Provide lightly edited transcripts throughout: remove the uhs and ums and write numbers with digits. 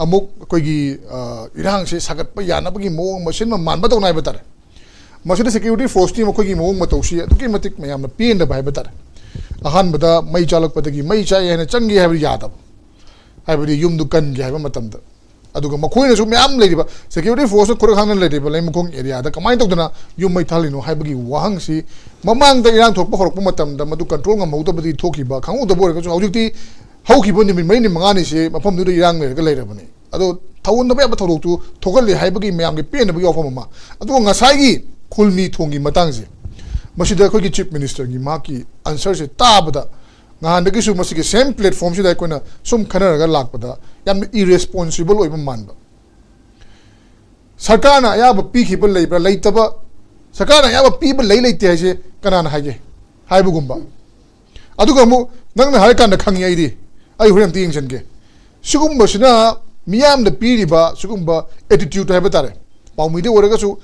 amuk koigi irang se sagat pa yana bagi moong machine ma man ba tonai batar machine security force team koigi moong ma tosi atuki matik mayam na pin da bai batar ahan bada mai chalak patagi mai chai hena changi ha yadab ha bari yum du kan gi ha matam da aduga makhoina su myam leiba security force khur khang leiba laimkhong area da kamai tokdana yum mai thalino ha bagi wahang si mamang da irang thok pa horok pa matam da madu control nga mau da badi thoki ba khangu da bor ka su haujuk ti hauki bon ni mai ni mangani se mafam du da irang le ga leirabani ado thawun da ba thawuk tu thogal le ha bagi myam ge pen da bagi ofam ma adu nga sai gi khulmi thongi matang se masida ko gi chief minister gi ma ki answer se tabada ngahan dagi su masigi same platform si dai ko na sum khana ga lakpada yam irresponsible oi man ba sarkar na ya ba pi khibal lei bra lei taba sarkar na ya ba pi ba lei lei te je kana na haje hai bu gumba adu ga mu nang na har kan na khangi ai di ai huram ti ingsen ge sugum ba sina miyam da pi ri ba sugum ba attitude ha ba tare paumi de ora ga su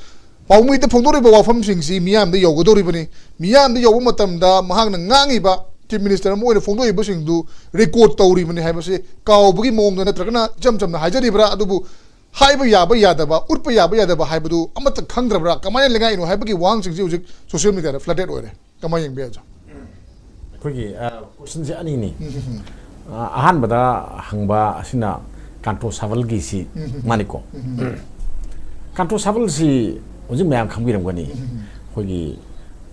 paumi de phongdo ri ba wafam sing si miyam de yogo do ri bani miyam de yogo matam da mahang na ngangi ba chief minister mo ina phongdo ibo sing du record tawri mani hai ba se kaw bugi mong na tragna jam jam na hajari bra adu bu hai ba ya da ba ut pa ya ba hai bu du amat khangdra bra kamai lenga ino hai ba gi wang sing ji ujik social media da flooded ore kamai yang be ja kogi question je ani ni ahan bada hangba asina kanto saval gi si maniko kanto saval si oji mayam khangbiram gani kogi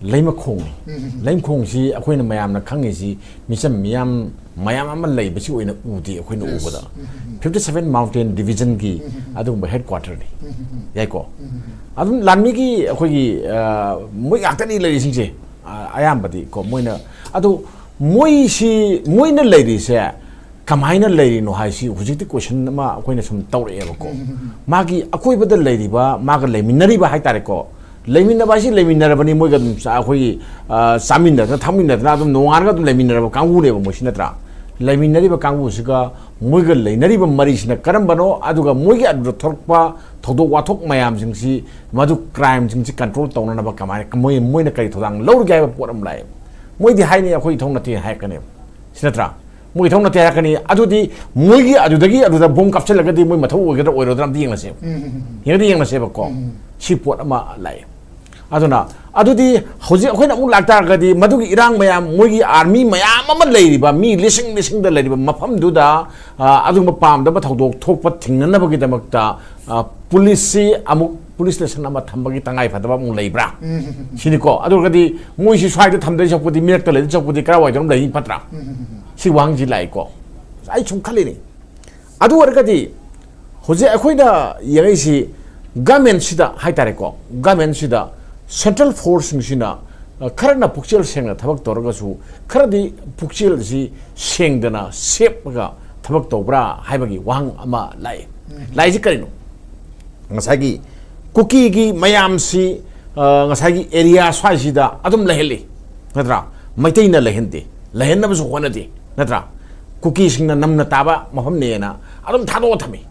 laima khong si akoina mayam na khangi si misam mayam ama lei basi oina udi akoina ubada 57 mountain division gi adum headquarter ni yaiko adum lanmi gi akogi moi aktani lei singse ayam badi ko moina adu moina lei se kamaina lei no haisi hujikti question ma akoina sum tawre ko magi akoi bada lei ba maga lei minari ba haitare ko leminna ba si leminna ba ni moi ga dum sa khoi saminna ta thaminna na dum nongar ga dum leminna ba kangu ne ba mo sinatra leminna ba kangu siga moi ga leinari ba mari sina karam bano aduga moi ga adu thorpa thodok wathok mayam jing si madu crime jing si control tawna na ba kamai moi na kai thodang lor ga ba poram lai moi di hai ni khoi thong na ti hai kane sinatra moi thong na ti hai kane adu di moi gi adu dagi adu da bom kapchal ga di moi mathau ga da oiro dram ding na se ding na se ba ko si pot ama lai aduna adudi hoji akoina mu lakta gadi madugi irang mayam moigi army mayam ama leiriba mi lising da leiriba mafam duda aduma pam da thodok thokpa thingna bagi damakta police amu police station ama thambagi tangai phadaba mu leibra sini ko adu gadi moi si swai da thamdai chokpudi mirak ta le chokpudi kra wai dom lei patra si wangji lai ko ai chung khali ni adu wargadi hoji akoina yangai si government sida haitare ko government sida central force sina karana pukchel sengna thabak toragasu karadi pukchel si sengdana sepga thabak tobra haibagi wang ama lai ji karino ngasagi kuki gi mayam si ngasagi area swai sida adum laheli natra maitaina lahente lahenna bu honati natra kuki singna namna taba mafam ne na adum thado thami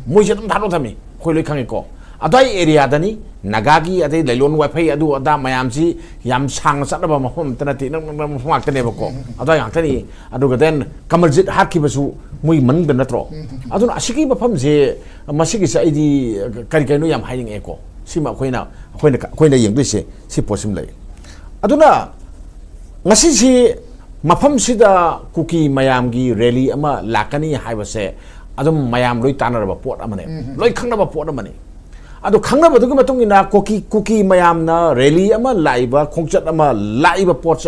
moi adum thado thami khoi loi khangi ko adai area dani nagagi adai lailon wifi adu ada mayam si yam sang sataba mafam tanati nang mafam tane bako adai ngtani adu gaden kamaljit hakki basu mui man ben natro adu asiki mafam je masigi sa idi kari kai no yam hiding eko sima khoina yeng dise si posim lai aduna ngasi si mafam sida kuki mayam gi rally ama lakani haibase adum mayam loi tanaraba pot amane loi khangnaba pot amane ado khangna badu ma tungina kuki mayam na rally ama laiba khongchat ama laiba pot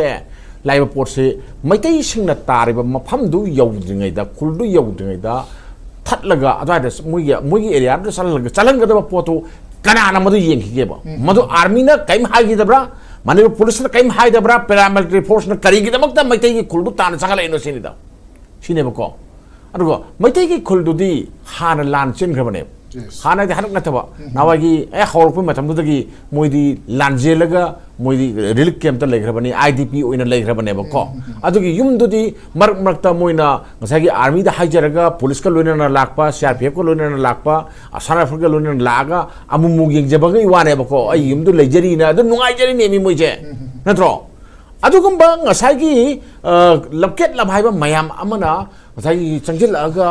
se maitai singna tariba mafam du yawdringai da khuldu yawdringai da thatlaga adada mugi area da salanga da potu kana na madu yenghi ba madu army na kaim hagi da bra mane police na kaim hagi da bra paramilitary force na kari gi da makta maitai gi khuldu tan sangala ino sinida sine ba ko adugo maitai gi khuldu di hana lan chen grabane hana di hanuk na taba nawagi hawrpu matam dagi moidi lanjelaga moidi relic camp ta legrabani idp oina legrabane ba ko adugi yumdu di markta moina ngasagi army da hajaraga police ka loina na lakpa crpf ka loina na lakpa asana afrika loina na laga amumu yengjabaga iwane ba ko ai yumdu lejari na adu nungai jari ne mi moije natro adugumba ngasagi lapket labhaiba mayam amana ngasagi changjil aga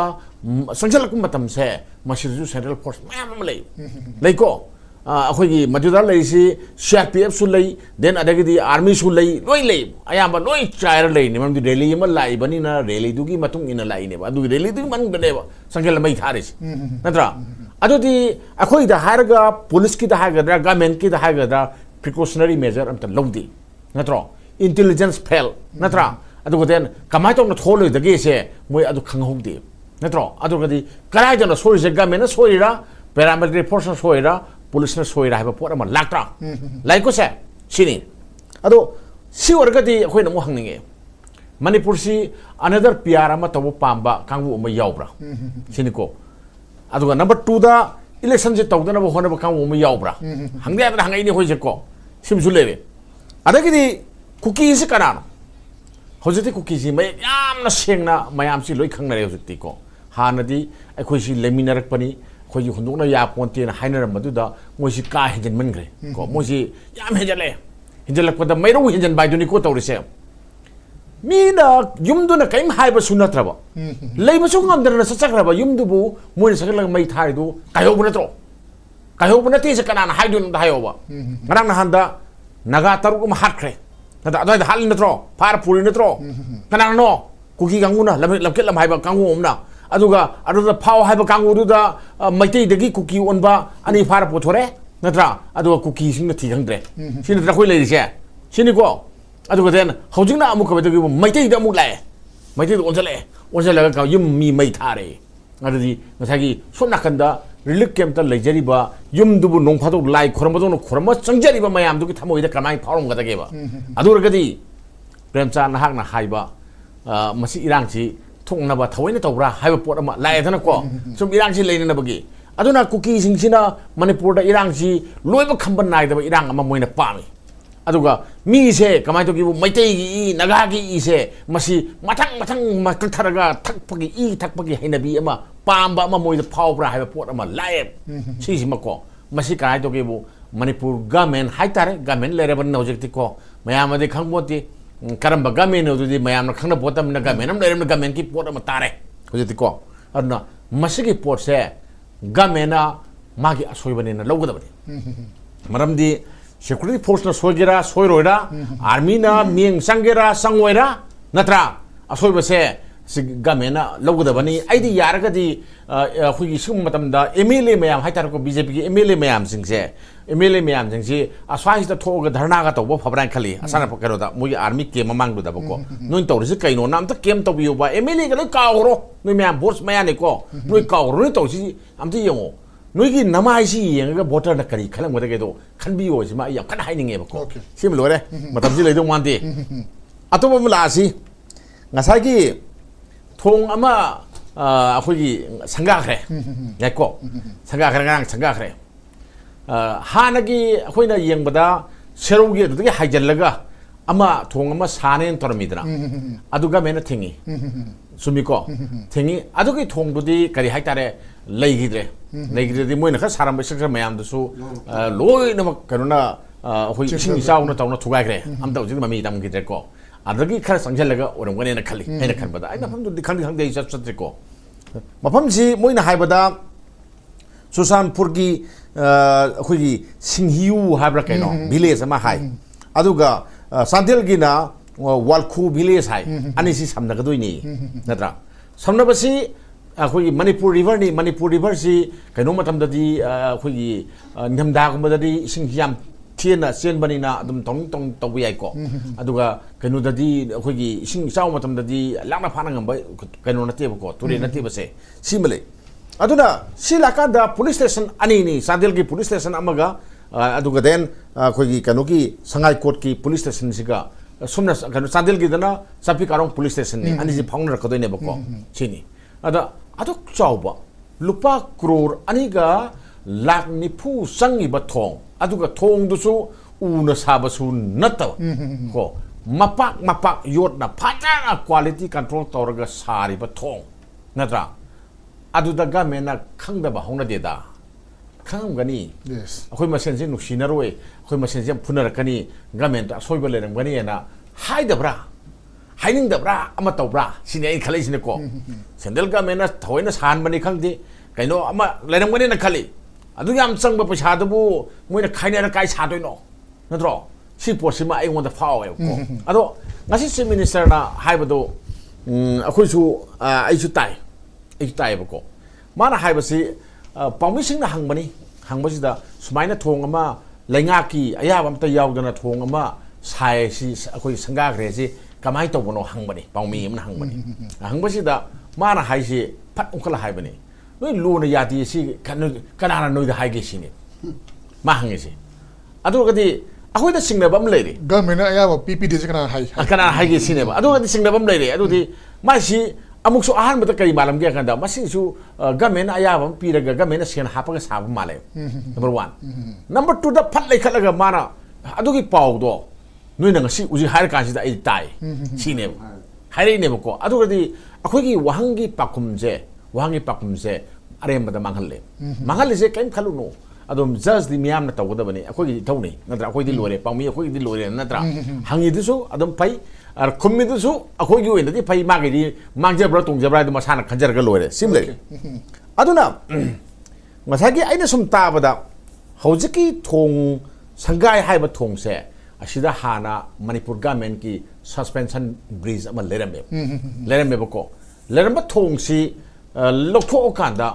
ꯁꯪꯁꯜꯂꯛꯄ ꯃꯇꯝꯁꯦ ꯃꯁꯤꯗꯁꯨ central force ꯃꯌꯥꯝ ꯑꯃ ꯂꯩꯀꯣ ꯑꯩꯈꯣꯏꯒꯤ ꯃꯗꯨꯗ ꯂꯩꯔꯤꯁꯤ CRPFꯁꯨ ꯂꯩ then ꯑꯗꯒꯤꯗꯤ ꯑꯥꯔꯃꯤꯁꯨ ꯂꯣꯏ ꯂꯩ ꯑꯌꯥꯝꯕ ꯂꯣꯏ ꯆꯥꯏꯔ ꯂꯩꯅꯤ ꯃꯔꯝꯗꯤ ꯔꯦꯂꯤ ꯑꯃ ꯂꯥꯛꯏꯕꯅꯤꯅ ꯔꯦꯂꯤꯗꯨꯒꯤ ꯃꯇꯨꯡ ꯏꯟꯅ ꯂꯥꯛꯏꯅꯦꯕ ꯑꯗꯨꯒꯤ ꯔꯦꯂꯤꯗꯨꯒꯤ ꯃꯅꯨꯡꯗꯅꯦꯕ ꯁꯪꯁꯜꯂ ꯃꯩ ꯊꯥꯔꯤꯁꯤ ꯅꯠꯇ꯭ꯔꯥ ꯑꯗꯨꯗꯤ ꯑꯩꯈꯣꯏꯗ ꯍꯥꯏꯔꯒ ꯄꯨꯂꯤꯁꯀꯤꯗ ꯍꯥꯏꯒꯗ꯭ꯔꯥ ꯒꯃꯦꯟꯠꯀꯤꯗ ꯍꯥꯏꯒꯗ꯭ꯔꯥ ꯄ꯭ꯔꯤꯀꯣꯁꯅꯔꯤ ꯃꯦꯖꯔ ꯑꯝꯇ ꯂꯧꯗꯦ ꯅꯠꯇ꯭ꯔꯣ ꯏꯟꯇꯦꯂꯤꯖꯦꯟꯁ ꯐꯦꯜ ꯅꯠꯇ꯭ꯔꯥ ꯑꯗꯨꯒ ꯗꯦꯟ ꯀꯃꯥꯏꯅ ꯇꯧꯅ ꯊꯣꯛꯂꯣꯏꯗꯒꯦꯁꯦ ꯃꯣꯏ ꯑꯗꯨ ꯈꯪꯍꯧꯗꯦ ꯅꯠꯇ꯭ꯔꯣ ꯑꯗꯨꯒꯗꯤ ꯀꯗꯥꯏꯗꯅ ꯁꯣꯏꯔꯤꯁꯦ ꯒꯃꯦꯟꯅ ꯁꯣꯏꯔꯤꯔꯥ ꯄꯦꯔꯥꯃꯤꯂꯤꯇꯔꯤ ꯐꯣꯔꯁꯅ ꯁꯣꯏꯔꯤꯔꯥ ꯄꯨꯂꯤꯁꯅ ꯁꯣꯏꯔꯥ ꯍꯥꯏꯕ ꯄꯣꯠ ꯑꯃ ꯂꯥꯛꯇ꯭ꯔꯥ ꯂꯥꯏꯀꯣꯁꯦ ꯁꯤꯅꯤ ꯑꯗꯣ ꯁꯤ ꯑꯣꯏꯔꯒꯗꯤ ꯑꯩꯈꯣꯏꯅ ꯑꯃꯨꯛ ꯍꯪꯅꯤꯡꯉꯦ ꯃꯅꯤꯄꯨꯔꯁꯤ ꯑꯅꯗꯔ PR ꯑꯃ ꯇꯧꯕ ꯄꯥꯝꯕ ꯀꯥꯡꯕꯨ ꯑꯃ ꯌꯥꯎꯕ꯭ꯔꯥ ꯁꯤꯅꯤꯀꯣ ꯑꯗꯨꯒ ꯅꯝꯕꯔ 2ꯗ इलेक्शन से तौदनब होनब कांगो यावब्रा हंगे आदर हंगैनि होइजेको सिमसु लेबे अदगिदि कुकी से कनानो होजति कुकी से मै यामना सेंगना मयाम से लोइ खंगनरे होजति को हानदि अखोइ सि लेमिनरकपनि अखोइ हुंदोना या पोंतेन हाइनर मदुदा मोसि का हेजन मनग्रे को मोसि याम हेजले हेजलकपदा मैरो हेजन बाइदुनि को तौरिसे मीना युमदुना कैम हाइब सुनत्रब लेबसु ngамदरना सचक्रब युमदुबु मोनि सकलग मै थाइदु कायोब नत्रो कायोब नति से कनाना हाइदुन हायोबा ngरang नहांदा नगा तरुक म हाटख्रे नदा अदय हाल नत्रो फार पुरि नत्रो कनाना नो कुकी गांगुना लमके लम हाइबा कांगु ओमना अदुगा अदुदा फाव हाइबा कांगुदुदा मैतै दगी कुकी ओनबा अनि फार पोथोरे नत्रा अदुगा कुकी सिंग थि खंद्रे सिन नत्रा खोइ लेरिसे सिनिको अदुगा देन हौजिंगना अमुक बदगी मैतै द अमुक लाए मैतै ओनजले का युम मी मै थारे अदुदी ngसागी सोमनाखंदा रिलीफ कैंप लेजरीबा युमदुबु नोंफादो लाई खरमबदो खरम चंजरीबा मयामदुगी थमोइदा कमाई फावरमगदगेबा अदुरगदी प्रेमचा नहाकना हाइबा मसी इरांगसी थोंगनाबा थवैना तौब्रा हाइबा पोट अमा लायदनको सुम इरांगसी लेननबगी अदुना कुकी सिंगसिना मणिपुरदा इरांगसी लोइबा खंबन नाइदबा इरांग अमा मोइना पामी अदुगा मीसे कमाई तोगिबु मैतैगी इ नगागी इसे मसी मथंग मथंग मकथरगा थकपगी इ थकपगी हैनबी अमा पांबा अमा मोइदा फावब्रा हाइबा पोट अमा लाए सिसिमको मसी काय तोगिबु मणिपुर गवर्नमेंट हाइतारे गवर्नमेंट लेरेबन नौजक्तिको मयामदि खंगबोति करंबा गवर्नमेंट नोदुदि मयामना खंगना पोतमना गवर्नमेंट अम लेरेबन गवर्नमेंट की पोट अमा तारे होजतिको अदना मसीगी पोटसे गवर्नमेंटना मागी असोइबनेना लौगदबनि मरमदि security force na soigera soiroira army na mieng sangera sangoira natra asoi base gamena logudabani aidi yaragadi khugi sum matamda MLA mayam haitar ko BJP ki MLA mayam singse MLA mayam singsi aswai ta thoga dharna ga tawba phabran khali asana pakero da mui army ke mamang du da ko noin tawrisi kaino nam ta kem tawbiyo ba MLA ga kauro noi mayam boss mayane ko noi kauro noi tawsi amti yengo नोगी नमाइसी येंगा voter न करी खलंग मदगेदो खनबियो सिमा या खन हाइनिंगे बको SIM लोरे मतमजि लेदो मानदे अतोबम लासी ngसागी थोंग अमा अखोगी संगाखरे याको संगाखरे ngang संगाखरे हानगी अखोइना येंगबदा सेरोगी दुगी हाइजलगा अमा थोंग अमा सानेन तोरमिदना अदुगा मेना थिंगी सुमिको थिंगी अदुगी थोंगदुदी करी हाइतारे लेगिद्रे लेगिद्रे मोइना खा सारम बसक मयामदसु लोइनमक कनुना होइ सिंग साउना ताउना थुगाइग्रे अमता उजि ममी तमगिद्रे को अदगी खर संजलगा ओरमगनेना खली हैना खनबदा आइना फमदुदी खंदि खंदि सत्सत्रे मफमसी मोइना हाइबदा सुसानपुरगी अखोगी सिंहियु हाब्रा कैनो विलेज अमा हाइ अदुगा सान्तेलगिना वालखु विलेज हाइ अनिसि समनगदोइनी नत्रा समनबसी अखोगी मणिपुर रिवर से कनो मतमददी अखोगी निमदागुमददी इसिंग याम थिएना चेनबनिना अदुम तोंग तोंग तौबु याइको अदुगा कनोददी अखोगी इसिंग चाव मतमददी लांना फाना ngamba कनो नतेबको तुरे नतेबसे सिमले अदुना सिलाकादा पुलिस स्टेशन अनि नि सादेल की पुलिस स्टेशन अमगा अदुगा देन अखोगी कनोगी संगाई कोर्ट की पुलिस स्टेशन सिगा सुमना कनो सादेल की दना सपी कारोंग पुलिस स्टेशन नि अनि जि फाउंडर रखदोइने बको सिनी अदा अदुक चावबा लुपा क्रोर अनिगा लाख निफु संगिबा थोंग अदुगा थोंग दुसु उना साबसु नतव को मपाक योटना फाजना quality control तौरगा सारिबा थोंग नत्रा अदुदा गमेना खंगदबा होंगदेदा खंगमगनी अखोइ मसेनसे नुसिनरोय अखोइ मसेनसे फुनरकनी गमेंट असोइबा लेरमगनी Anna हाइदब्रा 하이닝더브라 아마 떠브라 시네 칼리시네고 샌들 가면은 더이나 산만이 강디 그이노 아마 레랑만이나 칼리 아두기 암성바 paisa도부 뭐이나 카이네나 까이 사도이노 너들어 시포시마 아이원다 파워요 아도 ngasi chief minister na haibado akhoi su tai bako mana haibasi permission na hangbasi da sumaina thong ama lainga ki ayaba amta yaudana thong ama sai si akhoi sanga gre si kamai to bono hangbani paumi amna hangbasi da mana haisi phat ungkala haibani noi luna yati si kanana noi da haige sini ma hangesi adu gadi akhoi da singnabam leiri government ayaba PPD se kana haige sineba adu gadi singnabam leiri adu di masi amukso ahan bata kai malam ge kanda masi su government ayaba piraga government sen hapaga sab male number 1 number 2 da phat lai khalaga mana adu gi paw do noi na ngasi uji har kan si da ai tai sine haire ne ko adu gadi akhoi gi wahangi pakumse aremba manghal se kaim khalu no adom just di miyam na tawda bani akhoi gi thawni natra akhoi di lore paumi akhoi di lore natra hangi disu adom pai ar khummi disu akhoi gi oina di pai magi di mangja bra tong jabra di masana khanjar ga lore simle aduna masagi aina sum ta bada hojiki thong sangai haiba thong se asida hana manipur government ki suspension bridge ama lerame bako leramba thong si lokho kanda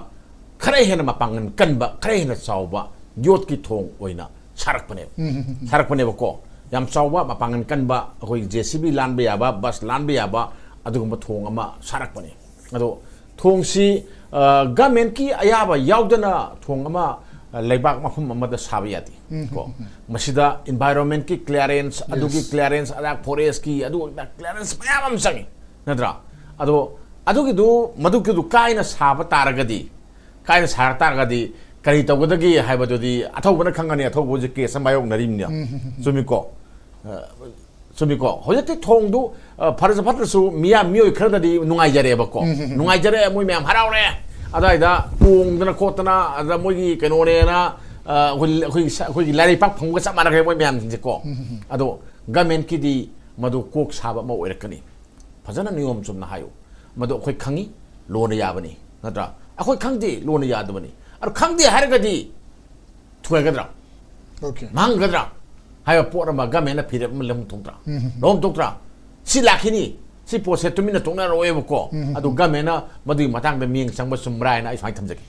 khare hena mapangan kanba khare hena chawba yot ki thong oina sarakpane bako yam chawba mapangan kanba akoi JCB lanbe yaba bus lanbe yaba adugumba thong ama sarakpane ado thong si government ki ayaba yaudana thong ama laibak mafum amada sabiyati ko masida environment ki clearance adugi clearance ada forest ki adu clearance mayam sangi nadra adugi du maduki du kaina saba taragadi kaina sar taragadi kari tawgadagi haibadodi athawbana khangani athawboje ke samayok narimnya sumiko hojati thongdu farasa phatrasu miya miyoi khradadi nungai jare bako nungai jare moi myam harawre adaida pungdana khotana ada moigi kenone na khoi lari pak phangga samana khe moi myam jiko ado government ki di madu kok saba ma oirakani fajana niyom chumna hayo madu khoi khangi lona yabani natra akhoi khangdi lona yadabani ar khangdi haragadi thuegadra okay manggadra hayo pora ma government na phire lam tongtra lom tongtra si lakhini si pose tumina tongna roe ko adu government na madu matang da ming sangba sumrai na ai sai thamjaki